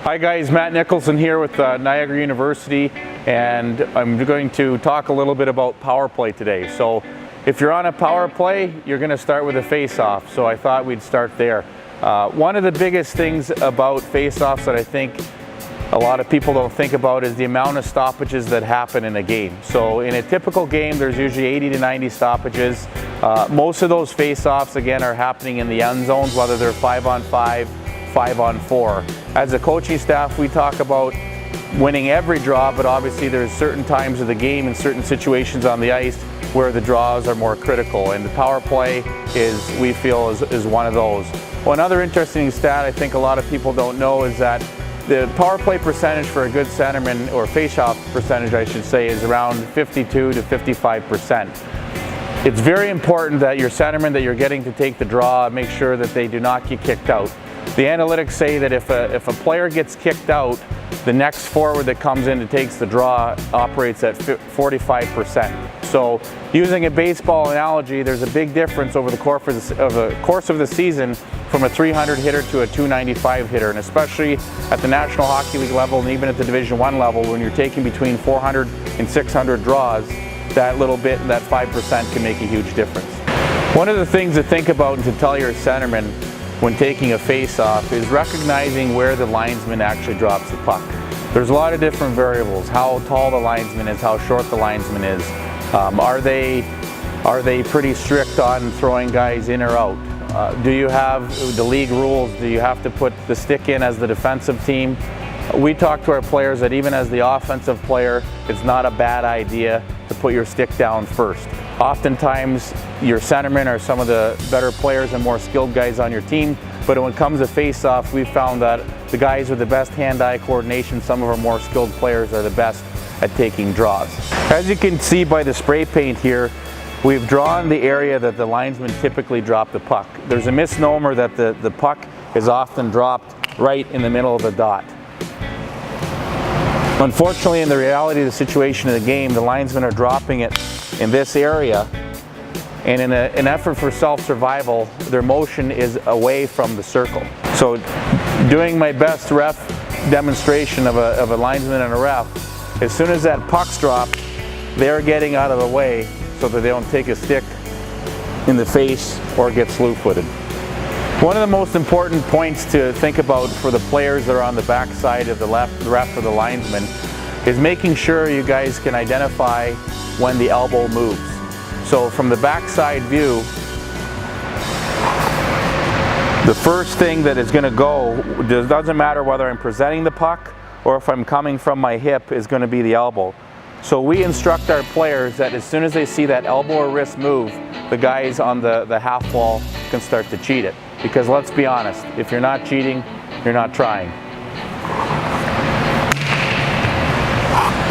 Hi guys, Matt Nicholson here with Niagara University, and I'm going to talk a little bit about power play today. So if you're on a power play, you're going to start with a face-off, so I thought we'd start there. One of the biggest things about face-offs that I think a lot of people don't think about is the amount of stoppages that happen in a game. So in a typical game, there's usually 80 to 90 stoppages. Most of those face-offs, again, are happening in the end zones, whether they're 5-on-5, 5-on-4. As a coaching staff, we talk about winning every draw, but obviously there's certain times of the game and certain situations on the ice where the draws are more critical, and the power play we feel is one of those. Well, another interesting stat I think a lot of people don't know is that the power play percentage for a good centerman, or face-off percentage I should say, is around 52 to 55%. It's very important that your centerman that you're getting to take the draw, make sure that they do not get kicked out. The analytics say that if a player gets kicked out, the next forward that comes in and takes the draw operates at 45%. So using a baseball analogy, there's a big difference over the course of the season from a 300 hitter to a 295 hitter, and especially at the National Hockey League level and even at the Division I level, when you're taking between 400 and 600 draws, that little bit, that 5% can make a huge difference. One of the things to think about and to tell your centerman when taking a face-off is recognizing where the linesman actually drops the puck. There's a lot of different variables: how tall the linesman is, how short the linesman is. Are they pretty strict on throwing guys in or out? Do you have the league rules? Do you have to put the stick in as the defensive team? We talk to our players that even as the offensive player, it's not a bad idea to put your stick down first. Oftentimes, your centermen are some of the better players and more skilled guys on your team, but when it comes to face-off, we've found that the guys with the best hand-eye coordination, some of our more skilled players, are the best at taking draws. As you can see by the spray paint here, we've drawn the area that the linesmen typically drop the puck. There's a misnomer that the puck is often dropped right in the middle of the dot. Unfortunately, in the reality of the situation of the game, the linesmen are dropping it in this area, and in an effort for self-survival, their motion is away from the circle. So doing my best ref demonstration of a linesman and a ref, as soon as that puck's dropped, they're getting out of the way so that they don't take a stick in the face or get slew-footed. One of the most important points to think about for the players that are on the back side of the ref or the linesman is making sure you guys can identify when the elbow moves. So from the backside view, the first thing that is going to go, it doesn't matter whether I'm presenting the puck or if I'm coming from my hip, is going to be the elbow. So we instruct our players that as soon as they see that elbow or wrist move, the guys on the half wall can start to cheat it. Because let's be honest, if you're not cheating, you're not trying.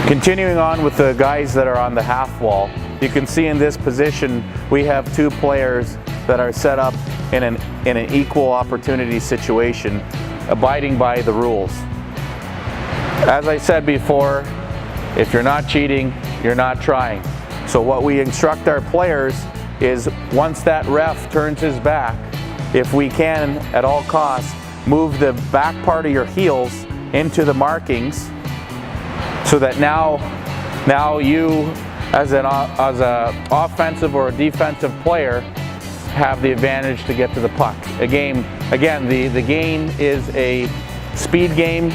Continuing on with the guys that are on the half wall, you can see in this position we have two players that are set up in an equal opportunity situation, abiding by the rules. As I said before, if you're not cheating, you're not trying. So what we instruct our players is, once that ref turns his back, if we can, at all costs, move the back part of your heels into the markings, so that now you, as an offensive or a defensive player, have the advantage to get to the puck. Again, the game is a speed game,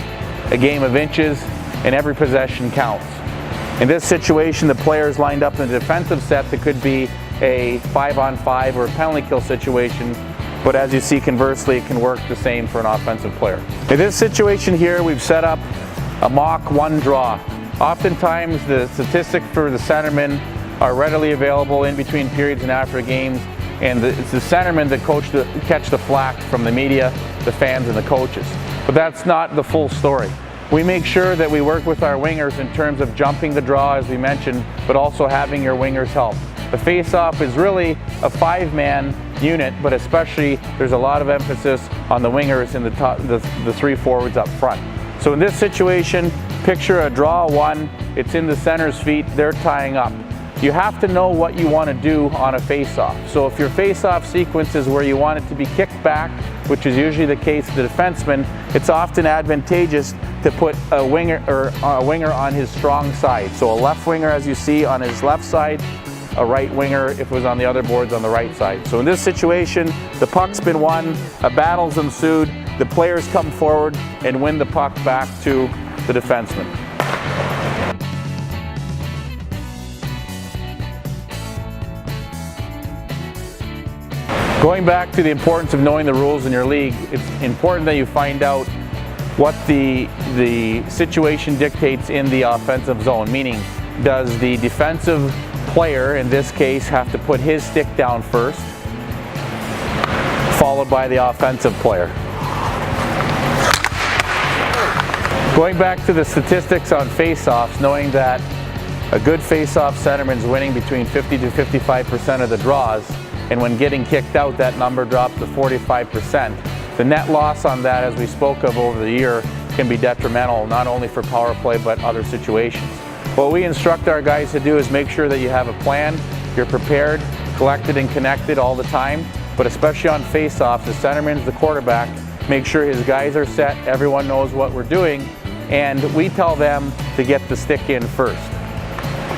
a game of inches, and every possession counts. In this situation, the players lined up in a defensive set that could be a 5-on-5 or a penalty kill situation, but as you see, conversely, it can work the same for an offensive player. In this situation here, we've set up a mock one draw. Oftentimes, the statistics for the centermen are readily available in between periods and after games, and it's the centermen that catch the flack from the media, the fans, and the coaches. But that's not the full story. We make sure that we work with our wingers in terms of jumping the draw, as we mentioned, but also having your wingers help. The face-off is really a 5-man unit, but especially there's a lot of emphasis on the wingers and the 3 forwards up front. So in this situation, picture a draw one, it's in the center's feet, they're tying up. you have to know what you want to do on a face-off. So if your face-off sequence is where you want it to be kicked back, which is usually the case of the defenseman, it's often advantageous to put a winger on his strong side. So a left winger, as you see, on his left side, a right winger if it was on the other boards on the right side. So in this situation, the puck's been won, a battle's ensued, the players come forward and win the puck back to the defenseman. Going back to the importance of knowing the rules in your league, it's important that you find out what the situation dictates in the offensive zone, meaning does the defensive player, in this case, have to put his stick down first, followed by the offensive player. Going back to the statistics on face-offs, knowing that a good face-off centerman is winning between 50 to 55% of the draws, and when getting kicked out, that number drops to 45%. The net loss on that, as we spoke of over the year, can be detrimental, not only for power play, but other situations. What we instruct our guys to do is make sure that you have a plan, you're prepared, collected and connected all the time, but especially on face-offs, the centerman's the quarterback, make sure his guys are set, everyone knows what we're doing, and we tell them to get the stick in first.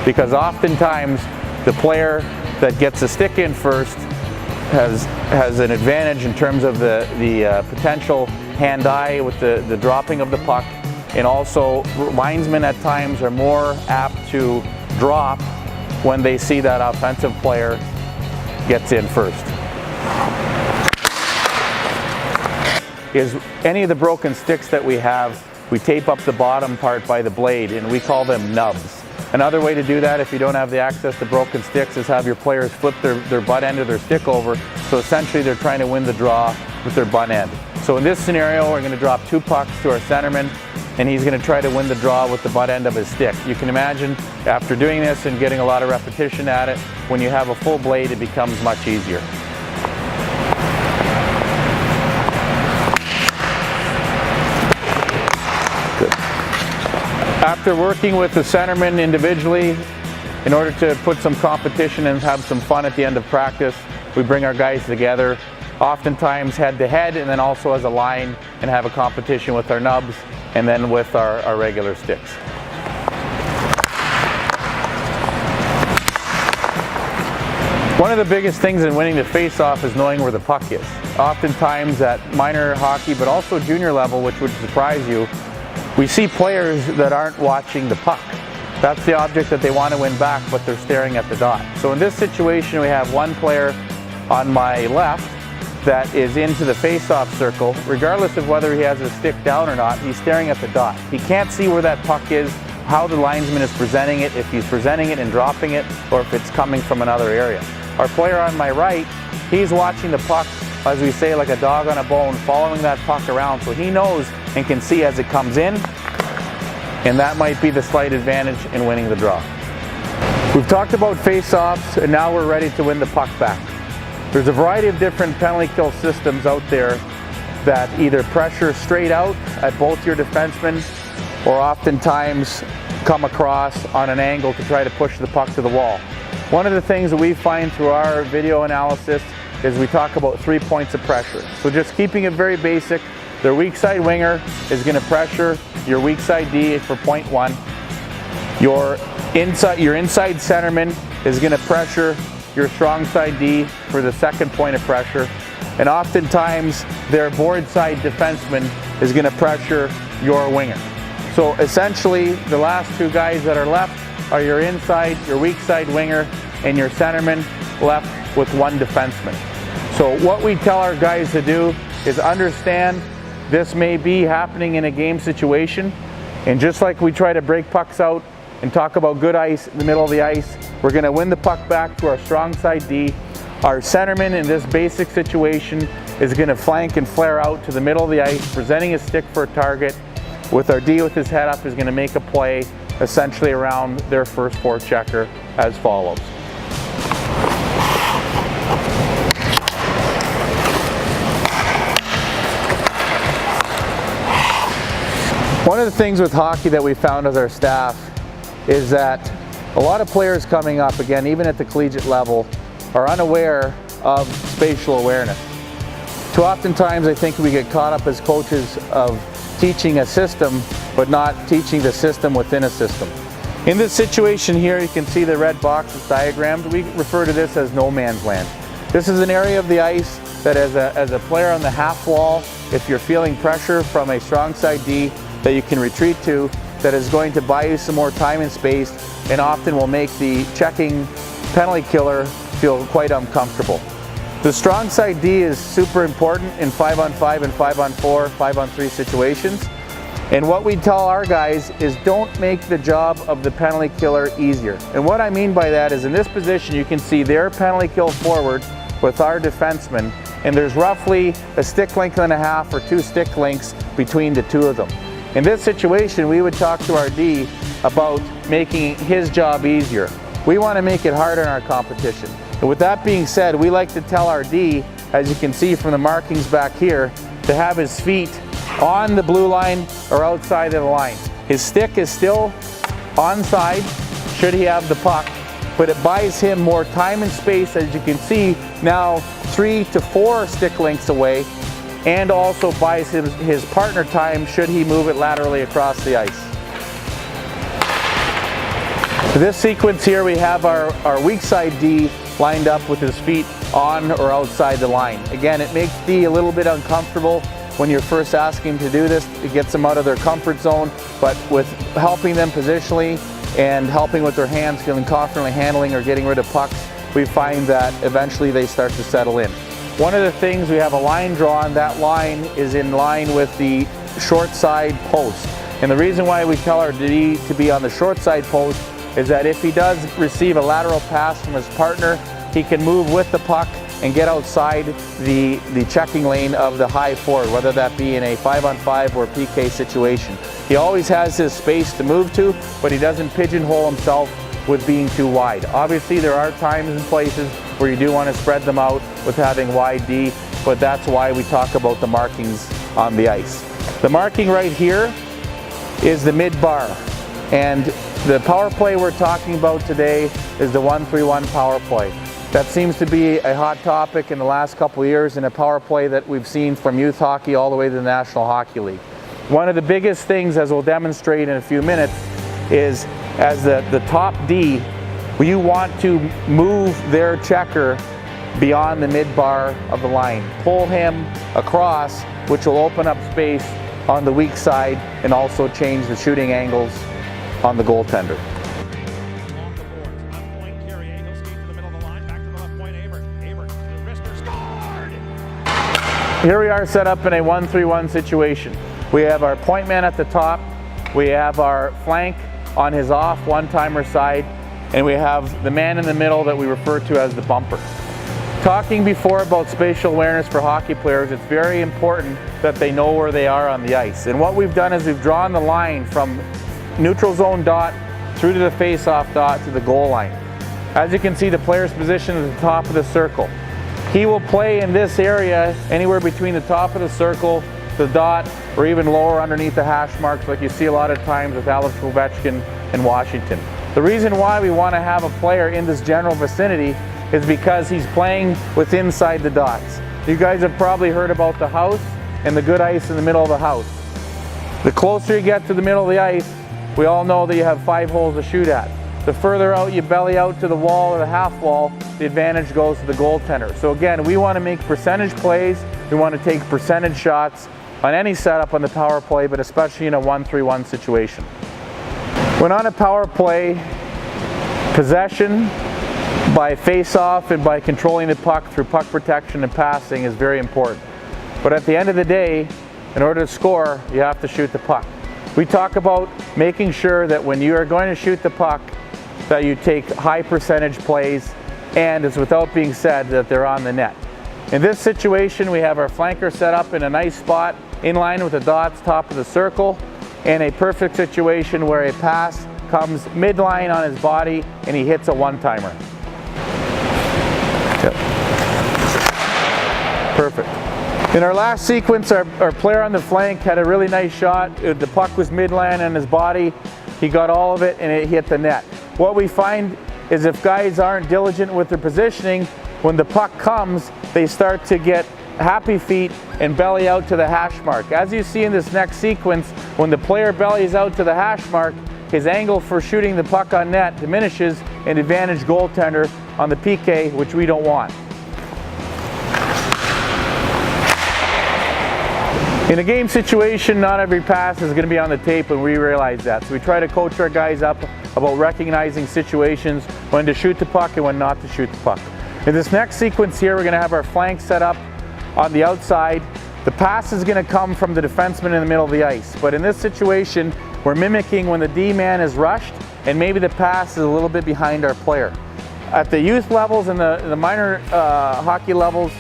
Because oftentimes, the player that gets the stick in first has an advantage in terms of the potential hand-eye with the dropping of the puck. And also, linesmen at times are more apt to drop when they see that offensive player gets in first. Is any of the broken sticks that we have, we tape up the bottom part by the blade, and we call them nubs. Another way to do that, if you don't have the access to broken sticks, is have your players flip their butt end of their stick over. So essentially, they're trying to win the draw with their butt end. So in this scenario, we're going to drop 2 pucks to our centerman, and he's going to try to win the draw with the butt end of his stick. You can imagine, after doing this and getting a lot of repetition at it, when you have a full blade, it becomes much easier. Good. After working with the centerman individually, in order to put some competition and have some fun at the end of practice, we bring our guys together, oftentimes head-to-head, and then also as a line, and have a competition with our nubs, and then with our regular sticks. One of the biggest things in winning the face-off is knowing where the puck is. Oftentimes at minor hockey, but also junior level, which would surprise you, we see players that aren't watching the puck. That's the object that they want to win back, but they're staring at the dot. So in this situation, we have one player on my left that is into the face-off circle. Regardless of whether he has his stick down or not, he's staring at the dot. He can't see where that puck is, how the linesman is presenting it, if he's presenting it and dropping it, or if it's coming from another area. Our player on my right, he's watching the puck, as we say, like a dog on a bone, following that puck around, so he knows and can see as it comes in, and that might be the slight advantage in winning the draw. We've talked about face-offs, and now we're ready to win the puck back. There's a variety of different penalty kill systems out there that either pressure straight out at both your defensemen, or oftentimes come across on an angle to try to push the puck to the wall. One of the things that we find through our video analysis is we talk about 3 points of pressure. So just keeping it very basic, their weak side winger is going to pressure your weak side D for point 1. Your inside centerman is going to pressure your strong side D for the second point of pressure. And oftentimes their board side defenseman is going to pressure your winger. So essentially the last 2 guys that are left are your inside, your weak side winger, and your centerman left with 1 defenseman. So what we tell our guys to do is understand this may be happening in a game situation, and just like we try to break pucks out and talk about good ice in the middle of the ice, we're going to win the puck back to our strong side D. Our centerman in this basic situation is going to flank and flare out to the middle of the ice, presenting his stick for a target, with our D with his head up is going to make a play essentially around their first forechecker as follows. One of the things with hockey that we found as our staff is that A lot of players coming up, again, even at the collegiate level, are unaware of spatial awareness. Too oftentimes I think we get caught up as coaches of teaching a system, but not teaching the system within a system. In this situation here, you can see the red box is diagrammed. We refer to this as no man's land. This is an area of the ice that as a player on the half wall, if you're feeling pressure from a strong side D that you can retreat to, that is going to buy you some more time and space, and often will make the checking penalty killer feel quite uncomfortable. The strong side D is super important in 5-on-5 and 5-on-4, 5-on-3 situations. And what we tell our guys is don't make the job of the penalty killer easier. And what I mean by that is in this position you can see their penalty kill forward with our defenseman, and there's roughly a stick length and a half or 2 stick lengths between the two of them. In this situation we would talk to our D about making his job easier. We want to make it hard on our competition. And with that being said, we like to tell our D, as you can see from the markings back here, to have his feet on the blue line or outside of the line. His stick is still onside should he have the puck, but it buys him more time and space, as you can see now 3 to 4 stick lengths away, and also buys him his partner time should he move it laterally across the ice. For this sequence here we have our weak side D lined up with his feet on or outside the line. Again, it makes D a little bit uncomfortable when you're first asking them to do this. It gets them out of their comfort zone, but with helping them positionally and helping with their hands, feeling confidently handling or getting rid of pucks, we find that eventually they start to settle in. One of the things, we have a line drawn. That line is in line with the short side post. And the reason why we tell our D to be on the short side post is that if he does receive a lateral pass from his partner, he can move with the puck and get outside the checking lane of the high forward, whether that be in a 5-on-5 or PK situation. He always has his space to move to, but he doesn't pigeonhole himself with being too wide. Obviously there are times and places where you do want to spread them out with having wide D, but that's why we talk about the markings on the ice. The marking right here is the mid bar, and the power play we're talking about today is the 1-3-1 power play. That seems to be a hot topic in the last couple of years, and a power play that we've seen from youth hockey all the way to the National Hockey League. One of the biggest things, as we'll demonstrate in a few minutes, is as the top D, you want to move their checker beyond the mid bar of the line. Pull him across, which will open up space on the weak side and also change the shooting angles on the goaltender. Here we are set up in a 1-3-1 situation. We have our point man at the top, we have our flank on his off one-timer side, and we have the man in the middle that we refer to as the bumper. Talking before about spatial awareness for hockey players, it's very important that they know where they are on the ice. And what we've done is we've drawn the line from neutral zone dot through to the face-off dot to the goal line. As you can see, the player's position is at the top of the circle. He will play in this area anywhere between the top of the circle, the dot, or even lower underneath the hash marks like you see a lot of times with Alex Ovechkin and Washington. The reason why we want to have a player in this general vicinity is because he's playing with inside the dots. You guys have probably heard about the house and the good ice in the middle of the house. The closer you get to the middle of the ice, we all know that you have 5 holes to shoot at. The further out you belly out to the wall or the half wall, the advantage goes to the goaltender. So again, we want to make percentage plays. We want to take percentage shots on any setup on the power play, but especially in a 1-3-1 situation. When on a power play, possession by face-off and by controlling the puck through puck protection and passing is very important. But at the end of the day, in order to score, you have to shoot the puck. We talk about making sure that when you are going to shoot the puck, that you take high percentage plays, and it's without being said that they're on the net. In this situation, we have our flanker set up in a nice spot in line with the dots, top of the circle, and a perfect situation where a pass comes midline on his body and he hits a one-timer. Yep. Perfect. In our last sequence, our player on the flank had a really nice shot. The puck was midline on his body. He got all of it and it hit the net. what we find is if guys aren't diligent with their positioning, when the puck comes, they start to get happy feet and belly out to the hash mark. As you see in this next sequence, when the player bellies out to the hash mark, his angle for shooting the puck on net diminishes, and advantage goaltender on the PK, which we don't want. In a game situation, not every pass is going to be on the tape, and we realize that. So we try to coach our guys up about recognizing situations, when to shoot the puck and when not to shoot the puck. In this next sequence here, we're going to have our flank set up on the outside. The pass is going to come from the defenseman in the middle of the ice. But in this situation, we're mimicking when the D-man is rushed and maybe the pass is a little bit behind our player. At the youth levels and the minor hockey levels,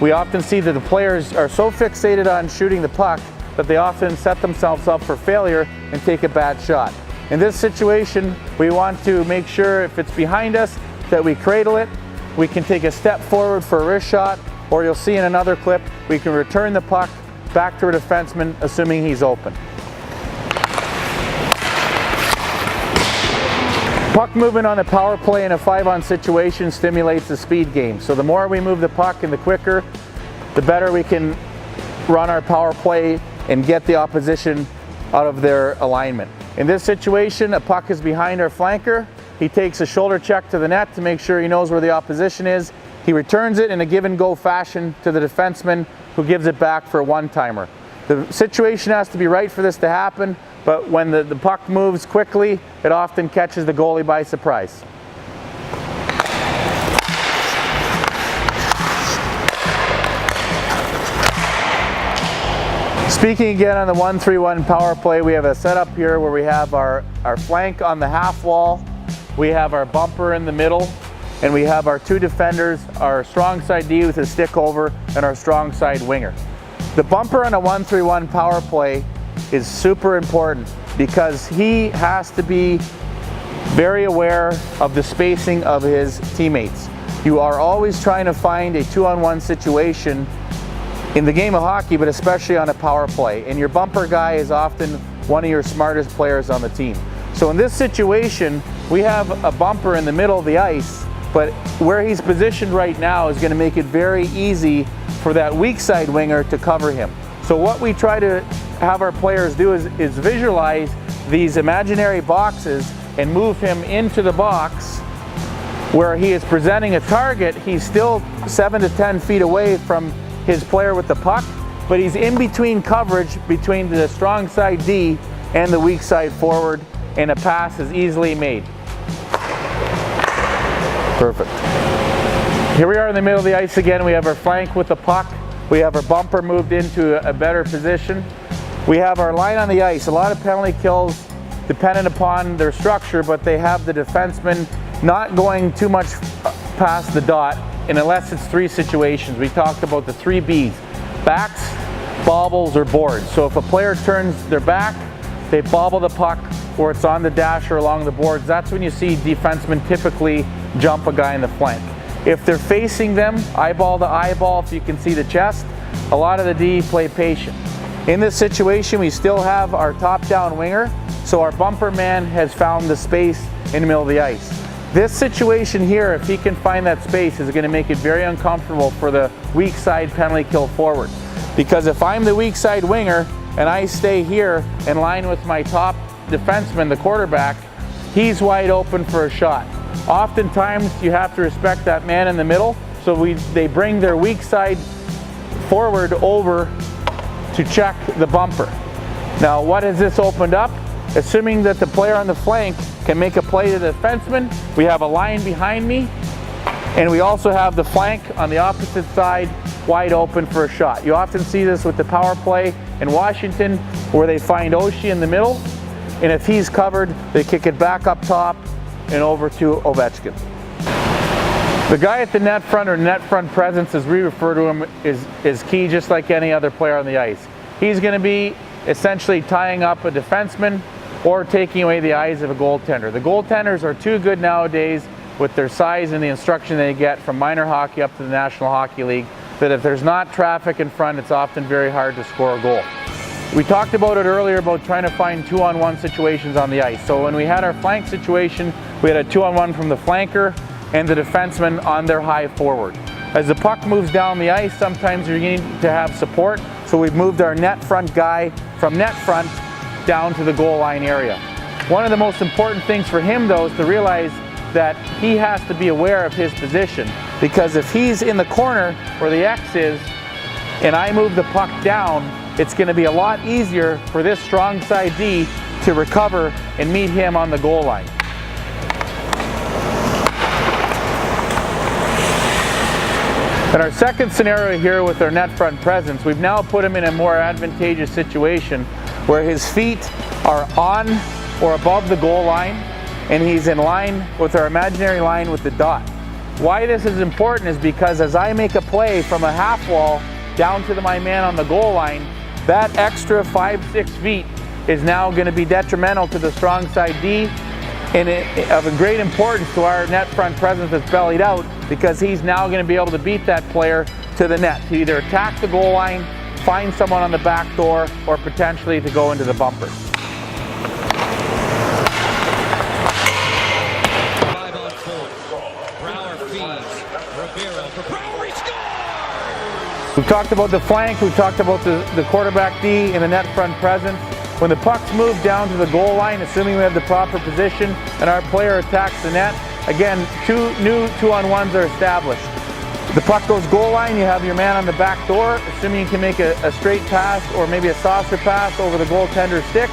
we often see that the players are so fixated on shooting the puck that they often set themselves up for failure and take a bad shot. In this situation, we want to make sure if it's behind us that we cradle it. We can take a step forward for a wrist shot, or you'll see in another clip, we can return the puck back to a defenseman, assuming he's open. Puck movement on a power play in a 5-on situation stimulates the speed game. So the more we move the puck and the quicker, the better we can run our power play and get the opposition out of their alignment. In this situation, a puck is behind our flanker. He takes a shoulder check to the net to make sure he knows where the opposition is. He returns it in a give and go fashion to the defenseman, who gives it back for a one-timer. The situation has to be right for this to happen, but when the puck moves quickly, it often catches the goalie by surprise. Speaking again on the 1-3-1 power play, we have a setup here where we have our flank on the half wall, we have our bumper in the middle, and we have our two defenders, our strong side D with a stick over, and our strong side winger. The bumper on a 1-3-1 power play is super important because he has to be very aware of the spacing of his teammates. You are always trying to find a 2-on-1 situation in the game of hockey, but especially on a power play. And your bumper guy is often one of your smartest players on the team. So in this situation, we have a bumper in the middle of the ice, but where he's positioned right now is going to make it very easy for that weak side winger to cover him. So what we try to have our players do is visualize these imaginary boxes and move him into the box where he is presenting a target. He's still 7 to 10 feet away from his player with the puck, but he's in between coverage between the strong side D and the weak side forward, and a pass is easily made. Perfect. Here we are in the middle of the ice again. We have our flank with the puck. We have our bumper moved into a better position. We have our line on the ice. A lot of penalty kills dependent upon their structure, but they have the defenseman not going too much past the dot, and unless it's 3 situations. We talked about the 3 Bs: backs, bobbles, or boards. So if a player turns their back, they bobble the puck, or it's on the dash or along the boards. That's when you see defensemen typically jump a guy in the flank. If they're facing them, eyeball to eyeball, if you can see the chest, a lot of the D play patient. In this situation, we still have our top-down winger, so our bumper man has found the space in the middle of the ice. This situation here, if he can find that space, is going to make it very uncomfortable for the weak side penalty kill forward. Because if I'm the weak side winger and I stay here in line with my top defenseman, the quarterback, he's wide open for a shot. Oftentimes you have to respect that man in the middle, so they bring their weak side forward over to check the bumper. Now what has this opened up? Assuming that the player on the flank can make a play to the defenseman, we have a line behind me, and we also have the flank on the opposite side wide open for a shot. You often see this with the power play in Washington, where they find Oshie in the middle, and if he's covered, they kick it back up top and over to Ovechkin. The guy at the net front, or net front presence as we refer to him, is key, just like any other player on the ice. He's going to be essentially tying up a defenseman or taking away the eyes of a goaltender. The goaltenders are too good nowadays with their size and the instruction they get from minor hockey up to the National Hockey League, that if there's not traffic in front, it's often very hard to score a goal. We talked about it earlier about trying to find 2-on-1 situations on the ice. So when we had our flank situation, we had a 2-on-1 from the flanker and the defenseman on their high forward. As the puck moves down the ice, sometimes you need to have support, so we've moved our net front guy from net front down to the goal line area. One of the most important things for him, though, is to realize that he has to be aware of his position, because if he's in the corner where the X is and I move the puck down, it's going to be a lot easier for this strong side D to recover and meet him on the goal line. In our second scenario here with our net front presence, we've now put him in a more advantageous situation where his feet are on or above the goal line and he's in line with our imaginary line with the dot. Why this is important is because as I make a play from a half wall down to my man on the goal line, that extra 5-6 feet is now going to be detrimental to the strong side D and of a great importance to our net front presence that's bellied out, because he's now going to be able to beat that player to the net, to either attack the goal line, find someone on the back door, or potentially to go into the bumper. 5-on-4. Brower feeds. Rivera for Brower, he scores! We've talked about the flank, we've talked about the quarterback D and the net front presence. When the puck's moved down to the goal line, assuming we have the proper position and our player attacks the net, again, two new 2-on-1s are established. The puck goes goal line, you have your man on the back door, assuming you can make a straight pass or maybe a saucer pass over the goaltender's stick.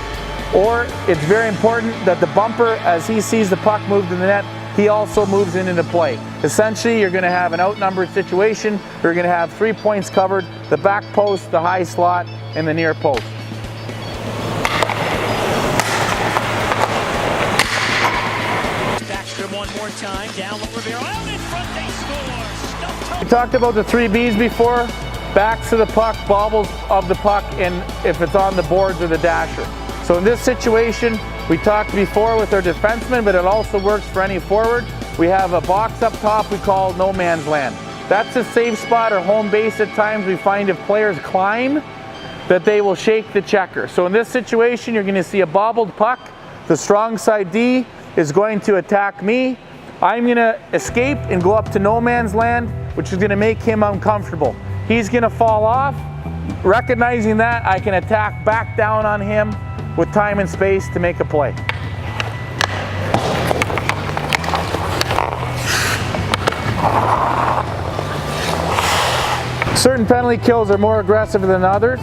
Or it's very important that the bumper, as he sees the puck move to the net, he also moves into play. Essentially, you're going to have an outnumbered situation. You're going to have 3 points covered: the back post, the high slot, and the near post. One more time, down with Rivera, out in front, they score! We talked about the 3 Bs before: backs to the puck, bobbles of the puck, and if it's on the boards or the dasher. So in this situation, we talked before with our defenseman, but it also works for any forward. We have a box up top we call no man's land. That's a safe spot or home base at times. We find if players climb that they will shake the checker. So in this situation, you're going to see a bobbled puck. The strong side D is going to attack me. I'm going to escape and go up to no man's land, which is going to make him uncomfortable. He's going to fall off. Recognizing that, I can attack back down on him with time and space to make a play. Certain penalty kills are more aggressive than others,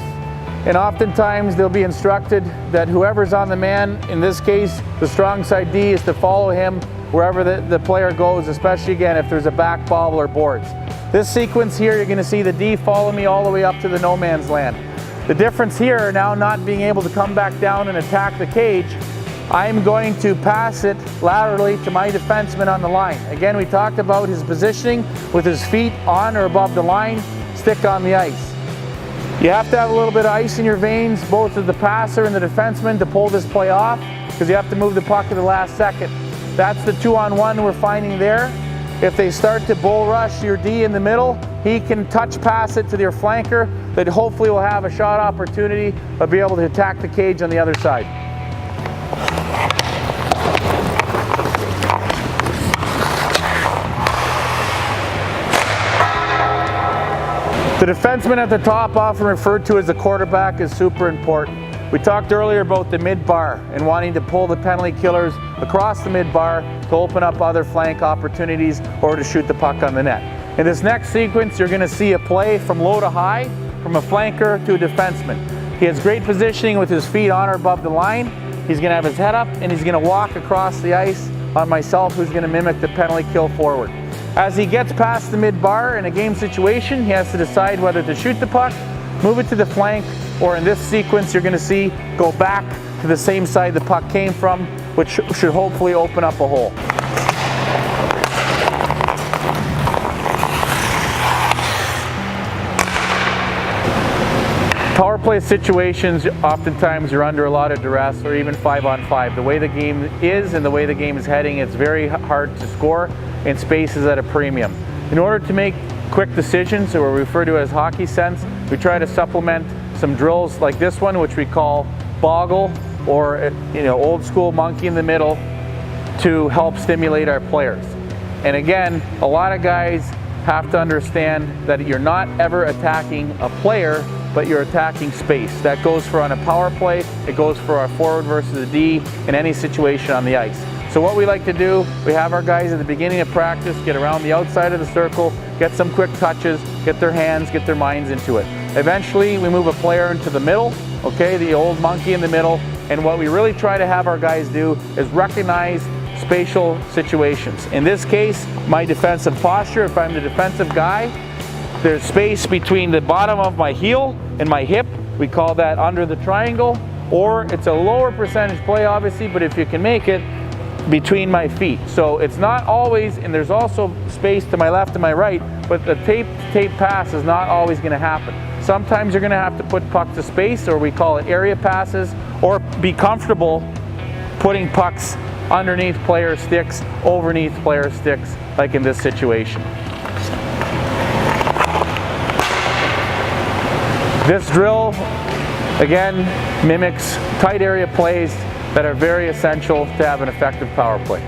and oftentimes they'll be instructed that whoever's on the man, in this case the strong side D, is to follow him wherever the player goes, especially again if there's a back bobble or boards. This sequence here, you're going to see the D follow me all the way up to the no man's land. The difference here, now not being able to come back down and attack the cage, I'm going to pass it laterally to my defenseman on the line. Again, we talked about his positioning with his feet on or above the line, stick on the ice. You have to have a little bit of ice in your veins, both as the passer and the defenseman, to pull this play off, because you have to move the puck at the last second. That's the 2-on-1 we're finding there. If they start to bull rush your D in the middle, he can touch pass it to their flanker that hopefully will have a shot opportunity but be able to attack the cage on the other side. The defenseman at the top, often referred to as the quarterback, is super important. We talked earlier about the mid-bar and wanting to pull the penalty killers across the mid-bar to open up other flank opportunities or to shoot the puck on the net. In this next sequence, you're going to see a play from low to high, from a flanker to a defenseman. He has great positioning with his feet on or above the line. He's going to have his head up and he's going to walk across the ice on myself, who's going to mimic the penalty kill forward. As he gets past the mid-bar in a game situation, he has to decide whether to shoot the puck, move it to the flank, or in this sequence you're going to see go back to the same side the puck came from, which should hopefully open up a hole. Power play situations, oftentimes you're under a lot of duress, or even 5-on-5. The way the game is and the way the game is heading, it's very hard to score, and space is at a premium. In order to make quick decisions, or what we refer to as hockey sense, we try to supplement some drills like this one, which we call boggle, or old school monkey in the middle, to help stimulate our players. And again, a lot of guys have to understand that you're not ever attacking a player, but you're attacking space. That goes for on a power play, it goes for our forward versus a D in any situation on the ice. So what we like to do, we have our guys at the beginning of practice get around the outside of the circle, get some quick touches, get their hands, get their minds into it. Eventually we move a player into the middle, okay, the old monkey in the middle, and what we really try to have our guys do is recognize spatial situations. In this case, my defensive posture, if I'm the defensive guy, there's space between the bottom of my heel and my hip. We call that under the triangle, or it's a lower percentage play obviously, but if you can make it, between my feet. So it's not always, and there's also space to my left and my right, but the tape pass is not always going to happen. Sometimes you're going to have to put puck to space, or we call it area passes, or be comfortable putting pucks underneath player sticks, overneath player sticks, like in this situation. This drill, again, mimics tight area plays that are very essential to have an effective power play.